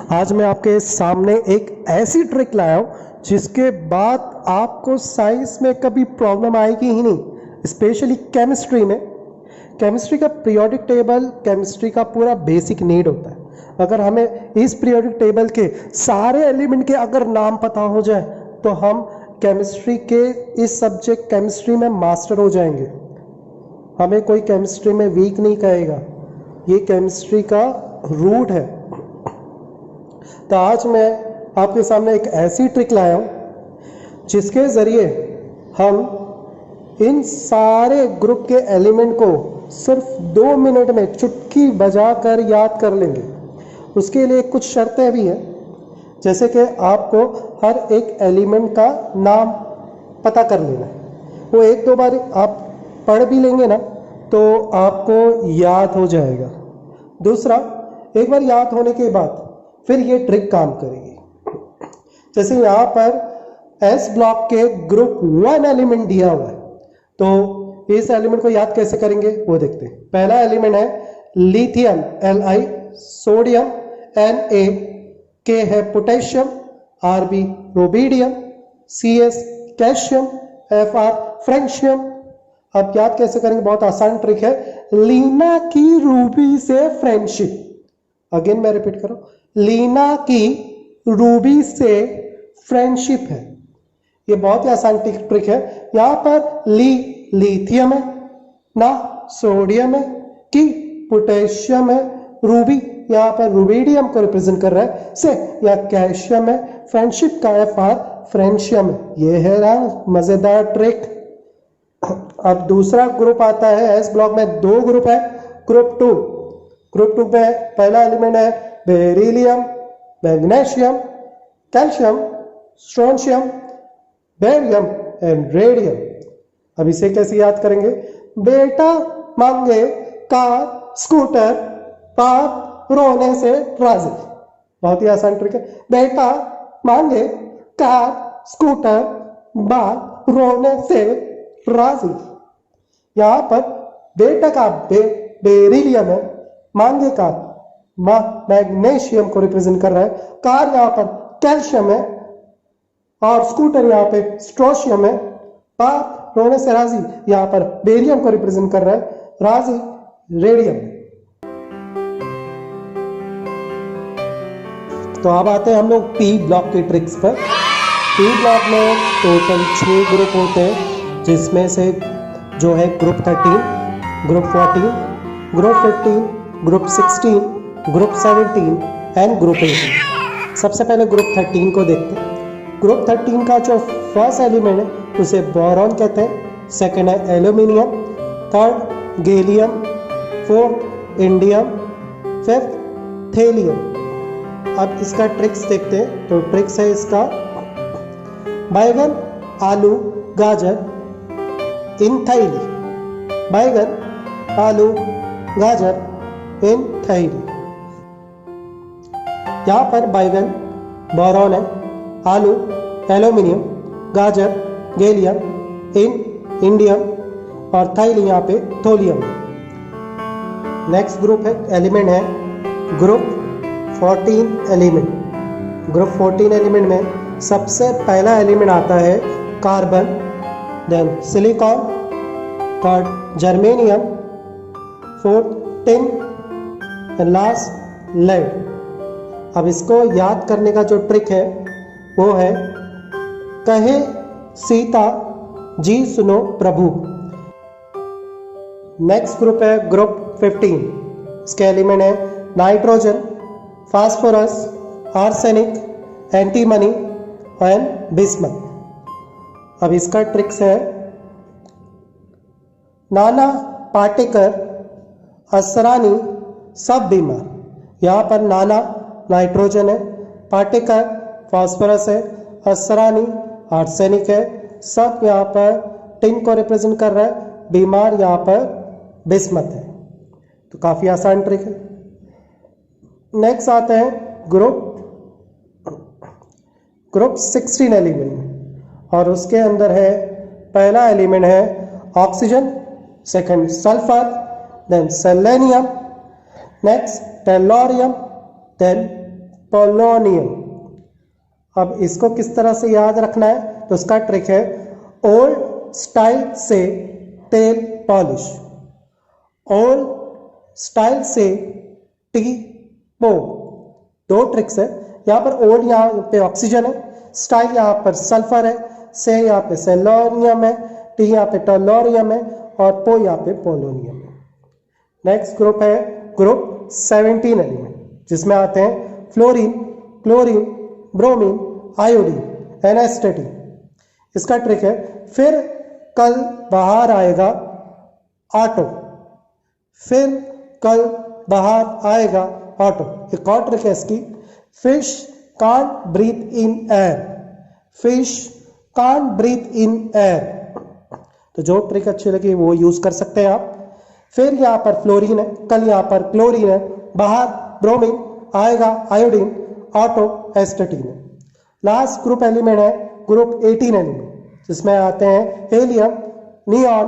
आज मैं आपके सामने एक ऐसी ट्रिक लाया हूँ जिसके बाद आपको साइंस में कभी प्रॉब्लम आएगी ही नहीं, स्पेशली केमिस्ट्री में। केमिस्ट्री का पीरियोडिक टेबल केमिस्ट्री का पूरा बेसिक नीड होता है। अगर हमें इस पीरियोडिक टेबल के सारे एलिमेंट के अगर नाम पता हो जाए तो हम केमिस्ट्री के इस सब्जेक्ट केमिस्ट्री में मास्टर हो जाएंगे। हमें कोई केमिस्ट्री में वीक नहीं कहेगा, ये केमिस्ट्री का रूट है। तो आज मैं आपके सामने एक ऐसी ट्रिक लाया हूँ जिसके ज़रिए हम इन सारे ग्रुप के एलिमेंट को सिर्फ 2 मिनट में चुटकी बजाकर याद कर लेंगे। उसके लिए कुछ शर्तें भी हैं, जैसे कि आपको हर एक एलिमेंट का नाम पता कर लेना है। वो 1-2 बार आप पढ़ भी लेंगे ना तो आपको याद हो जाएगा। दूसरा, एक बार याद होने के बाद फिर ये ट्रिक काम करेगी। जैसे यहाँ पर एस ब्लॉक के ग्रुप 1 एलिमेंट दिया हुआ है, तो इस एलिमेंट को याद कैसे करेंगे वो देखते हैं। पहला एलिमेंट है lithium, Li, sodium, Na, K है potassium, Rb rubidium, Cs calcium, Fr francium. अब याद कैसे करेंगे, बहुत आसान ट्रिक है। लीना की रूबी से फ्रेंडशिप, अगेन मैं रिपीट कर रहा हूं, लीना की रूबी से फ्रेंडशिप है। ये बहुत ही आसान ट्रिक है। यहां पर लिथियम है, ना सोडियम है, की पोटेशियम है, रूबी यहां पर रुबिडियम को रिप्रेजेंट कर रहा है, से या कैल्शियम है, फ्रेंडशिप का Fr फ्रेंशियम है। ये है ना मजेदार ट्रिक। अब दूसरा ग्रुप आता है, एस ब्लॉक में 2 ग्रुप है। ग्रुप 2 में पहला एलिमेंट है beryllium, magnesium, calcium, strontium, barium and radium. अब इसे कैसे याद करेंगे? बेटा मांगे कार स्कूटर, बाप रोने से राजी। बहुत ही आसान ट्रिक है। बेटा मांगे कार स्कूटर, बाप रोने से राजी। यहां पर बेटा का बेरिलियम है, मांगे का मैग्नीशियम को रिप्रेजेंट कर रहा है, कार यहाँ पर कैल्शियम है और स्कूटर यहाँ पे स्ट्रोशियम है। बाप रोने से राजी यहाँ पर बेरियम को रिप्रेजेंट कर रहा है, राजी रेडियम। तो अब आते हैं हम लोग पी ब्लॉक की ट्रिक्स पर। पी ब्लॉक में टोटल 6 ग्रुप होते हैं, जिसमें से जो है group 13, group 14, group 15, group 16, group 17 and group 18। सबसे पहले ग्रुप 13 को देखते हैं। ग्रुप 13 का जो फर्स्ट एलिमेंट है उसे बोरॉन कहते हैं, सेकेंड है aluminium, third gallium, fourth indium, fifth thallium. अब इसका ट्रिक्स देखते हैं। तो ट्रिक्स है इसका, बैगन, आलू, गाजर इन थैली, बैगन, आलू, गाजर इन थैली। यहां पर बैगन बोरॉन है, आलू एल्यूमिनियम, गाजर गैलियम, इन इंडियम और थैली यहाँ पे थोलियम। नेक्स्ट ग्रुप है एलिमेंट है ग्रुप 14 एलिमेंट। ग्रुप 14 एलिमेंट में सबसे पहला एलिमेंट आता है carbon, then silicon, third germanium, fourth tin and last lead. अब इसको याद करने का जो ट्रिक है वो है, कहे सीता जी सुनो प्रभु। नेक्स्ट ग्रुप है ग्रुप 15। इसके एलिमेंट है nitrogen, phosphorus, arsenic, antimony and bismuth. अब इसका ट्रिक्स है, नाना पाटेकर असरानी सब बीमार। यहाँ पर नाना नाइट्रोजन है, पाटेकर फास्फोरस है, असरानी आर्सेनिक है, सब यहाँ पर टिन को रिप्रेजेंट कर रहा है, बीमार यहाँ पर बिस्मथ है। तो काफी आसान ट्रिक है। नेक्स्ट आते हैं ग्रुप 16 एलिमेंट और उसके अंदर है, पहला एलिमेंट है oxygen, second sulphur, then selenium, next tellurium, then polonium. अब इसको किस तरह से याद रखना है, तो उसका ट्रिक है ओल्ड स्टाइल से टेल पॉलिश, ओल्ड स्टाइल से टी पोर। दो ट्रिक्स है। यहाँ पर ओल्ड यहाँ पे ऑक्सीजन है, स्टाइल यहाँ पर सल्फर है, से यहाँ पे सेलोनियम है, टी यहाँ पे टोलोरियम है और पो यहाँ पे पोलोनियम है। नेक्स्ट ग्रुप है ग्रुप 17 एलिमेंट, जिसमें आते हैं फ्लोरीन, क्लोरीन, ब्रोमीन, आयोडीन, एनेस्टेटिन। इसका ट्रिक है फिर कल बाहर आएगा ऑटो, फिर कल बाहर आएगा ऑटो। एक और ट्रिक है इसकी, fish can't breathe in air, fish can't breathe in air. तो जो ट्रिक अच्छी लगी वो यूज कर सकते हैं आप। फिर यहाँ पर फ्लोरीन है, कल यहाँ पर क्लोरीन है, बाहर ब्रोमीन, आएगा आयोडीन, ऑटो एस्टेटिन है। लास्ट ग्रुप एलिमेंट है ग्रुप 18 एलिमेंट, जिसमें आते हैं helium, neon,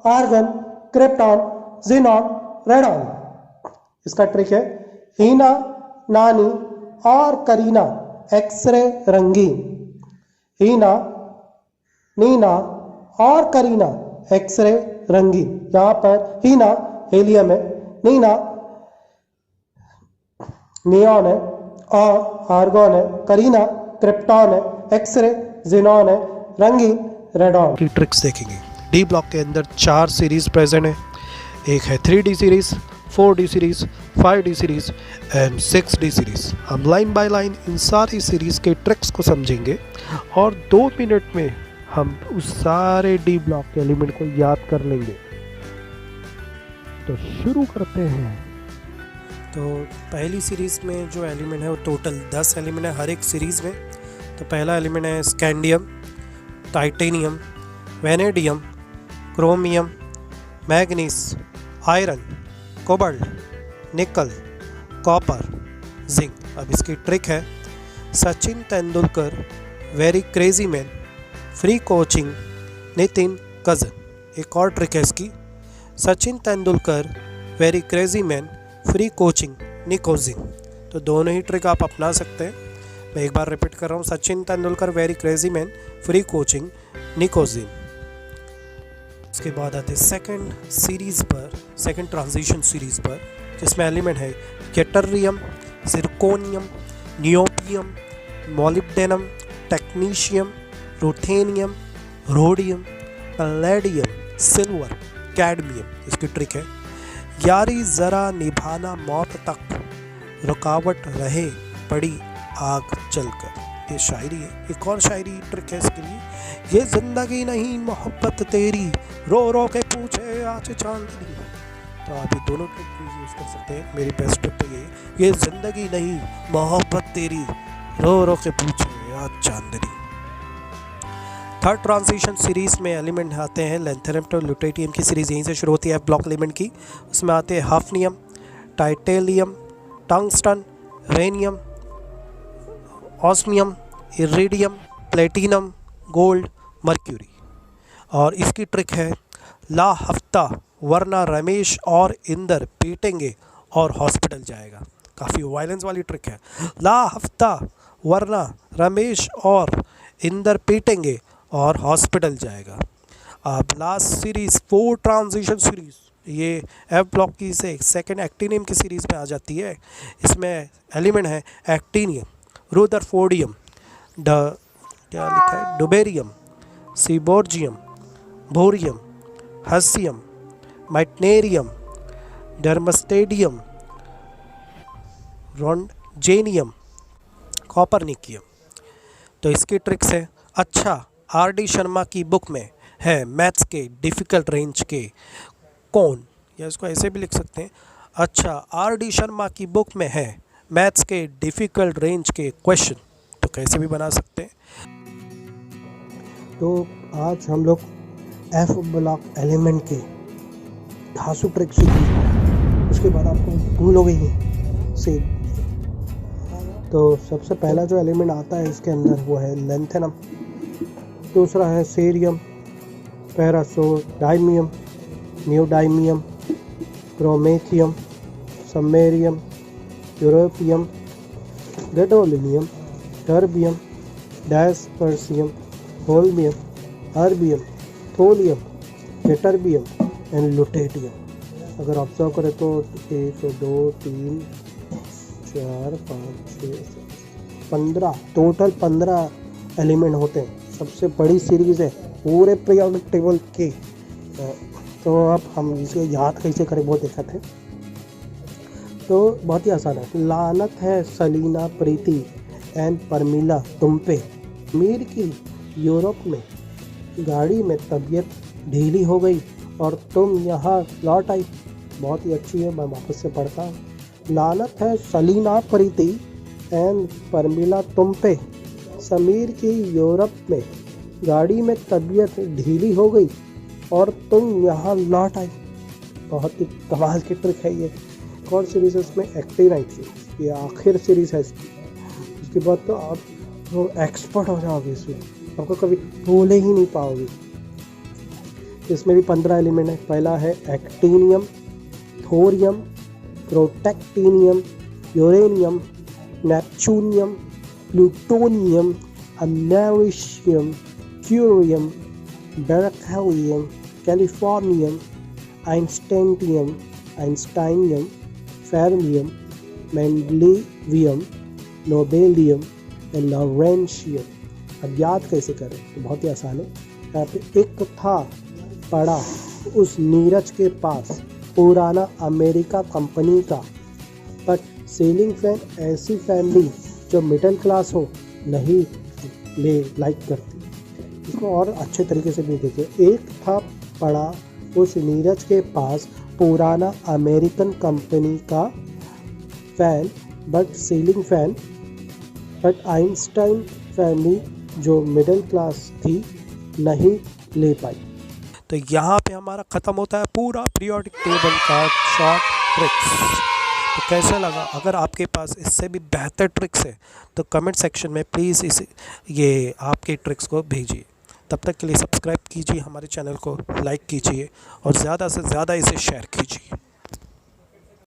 argon, krypton, xenon, radon. इसका ट्रिक है हीना, नानी और करीना एक्सरे रंगीन, हीना, नीना और करीना एक्सरे रंगीन। यहाँ पर हीना हेलियम है, नीना नियॉन है और आर्गन है, करीना क्रिप्टॉन है, एक्सरे जिनॉन है, रंगीन रेडॉन। की ट्रिक्स देखेंगे। डी ब्लॉक के अंदर 4 सीरीज प्रेजेंट है। एक है 3D series, 4D series, 5D series and 6D series. हम लाइन बाय लाइन इन सारी सीरीज के ट्रिक्स को समझेंगे और 2 मिनट में हम उस सारे डी ब्लॉक के एलिमेंट को याद कर लेंगे। तो शुरू करते हैं। तो पहली सीरीज में जो एलिमेंट है वो टोटल 10 एलिमेंट है हर एक सीरीज में। तो पहला एलिमेंट है scandium, titanium, vanadium, chromium, manganese, iron, cobalt, nickel, copper, zinc. अब इसकी ट्रिक है Sachin Tendulkar, very crazy man, free coaching, Nitin cousin. एक और ट्रिक है इसकी, Sachin Tendulkar, very crazy man, free coaching, निकोजिन। तो दोनों ही ट्रिक आप अपना सकते हैं। मैं एक बार रिपीट कर रहा हूँ, Sachin Tendulkar, very crazy man, free coaching, निकोजिन। उसके बाद आते सेकंड सीरीज पर, सेकंड ट्रांजिशन सीरीज पर, जिसमें एलिमेंट है yttrium, zirconium, niobium, molybdenum, technetium, ruthenium, rhodium, palladium, silver, cadmium. इसकी ट्रिक है यारी ज़रा निभाना मौत तक, रुकावट रहे पड़ी आग जलकर। ये शायरी है। एक और शायरी ट्रिक है इसके लिए, ये जिंदगी नहीं मोहब्बत तेरी, रो रो के पूछे आज चांदनी। तो आप ये दोनों ट्रिक यूज़ कर सकते हैं। मेरी बेस्ट ट्रिक तो ये जिंदगी नहीं मोहब्बत तेरी, रो रो के पूछे आज चांदनी। थर्ड ट्रांजिशन सीरीज में एलिमेंट आते हैं लैंथेनियम टू ल्यूटेटियम की सीरीज, यहीं से शुरू होती है ब्लॉक एलिमेंट की। उसमें आते हैं hafnium, tantalum, tungsten, rhenium, osmium, iridium, platinum, gold, mercury. और इसकी ट्रिक है ला हफ्ता वरना रमेश और इंदर पीटेंगे और हॉस्पिटल जाएगा। काफ़ी वायलेंस वाली ट्रिक है। ला हफ्ता वरना रमेश और इंदर पीटेंगे और हॉस्पिटल जाएगा। अब लास्ट सीरीज़ 4 ट्रांजिशन सीरीज़, ये एफ ब्लॉक की से सेकंड एक्टिनियम की सीरीज़ में आ जाती है। इसमें एलिमेंट है एक्टिनियम, रुदरफोर्डियम, क्या लिखा है, डुबेरियम, सीबोर्जियम, बोरियम, हसियम, माइटनेरियम, डर्मस्टेडियम, रोंडजेनियम, कॉपरनिकियम। तो इसकी ट्रिक्स है अच्छा आर.डी. शर्मा की बुक में है मैथ्स के डिफ़िकल्ट रेंज के कौन, या इसको ऐसे भी लिख सकते हैं, अच्छा आर.डी. शर्मा की बुक में है मैथ्स के डिफ़िकल्ट रेंज के क्वेश्चन। तो कैसे भी बना सकते हैं। तो आज हम लोग एफ ब्लॉक एलिमेंट के धांसू ट्रिक सीखी, उसके बाद आपको भूलोगे ही से। तो सबसे पहला जो एलिमेंट आता है इसके अंदर वो है लैंथेनम, दूसरा है cerium, praseodymium, neodymium, promethium, samarium, europium, gadolinium, terbium, dysprosium, holmium, erbium, thulium, ytterbium and lutetium. अगर ऑब्जर्व करें तो 1 2 3 4 5 6 15 टोटल 15 एलिमेंट होते हैं। सबसे बड़ी सीरीज़ है पूरे पीरियोडिक टेबल के। तो अब हम इसे याद कैसे करें वो देखा थे। तो बहुत ही आसान है। लानत है सलीना प्रीति एंड परमिला तुम पे, मीर की यूरोप में गाड़ी में तबीयत ढीली हो गई और तुम यहाँ लौट आई। बहुत ही अच्छी है, मैं वापस से पढ़ता हूँ। लानत है सलीना प्रीति एंड परमिला तुम पे, समीर की यूरोप में गाड़ी में तबीयत ढीली हो गई और तुम यहाँ लौट आई। बहुत ही कमाल की ट्रिक है ये। कौन सीरीज है इसमें? एक्टिनाइट सीरीज, ये आखिर सीरीज है इसकी। उसके बाद तो आप वो एक्सपर्ट हो जाओगे इसमें, आपको कभी भूले ही नहीं पाओगे। इसमें भी 15 एलिमेंट है। पहला है actinium, thorium, protactinium, uranium, neptunium, plutonium, americium, curium, berkelium, californium, einsteinium, fermium, mendelevium, nobelium and lawrencium. अब याद कैसे करें? तो बहुत ही आसान है। यहाँ पे एक था पड़ा उस नीरज के पास पुराना अमेरिका कंपनी का, बट सीलिंग फैन ऐसी फैमिली जो मिडिल क्लास हो नहीं ले लाइक करती। इसको और अच्छे तरीके से भी देखिए। एक था पड़ा उस नीरज के पास पुराना अमेरिकन कंपनी का fan, but ceiling fan, but Einstein family जो मिडिल क्लास थी नहीं ले पाई। तो यहाँ पे हमारा ख़त्म होता है पूरा पीरियोडिक टेबल का शॉर्ट ट्रिक्स। तो कैसा लगा? अगर आपके पास इससे भी बेहतर ट्रिक्स है तो कमेंट सेक्शन में प्लीज़ ये आपके ट्रिक्स को भेजिए। तब तक के लिए सब्सक्राइब कीजिए हमारे चैनल को, लाइक कीजिए और ज़्यादा से ज़्यादा इसे शेयर कीजिए।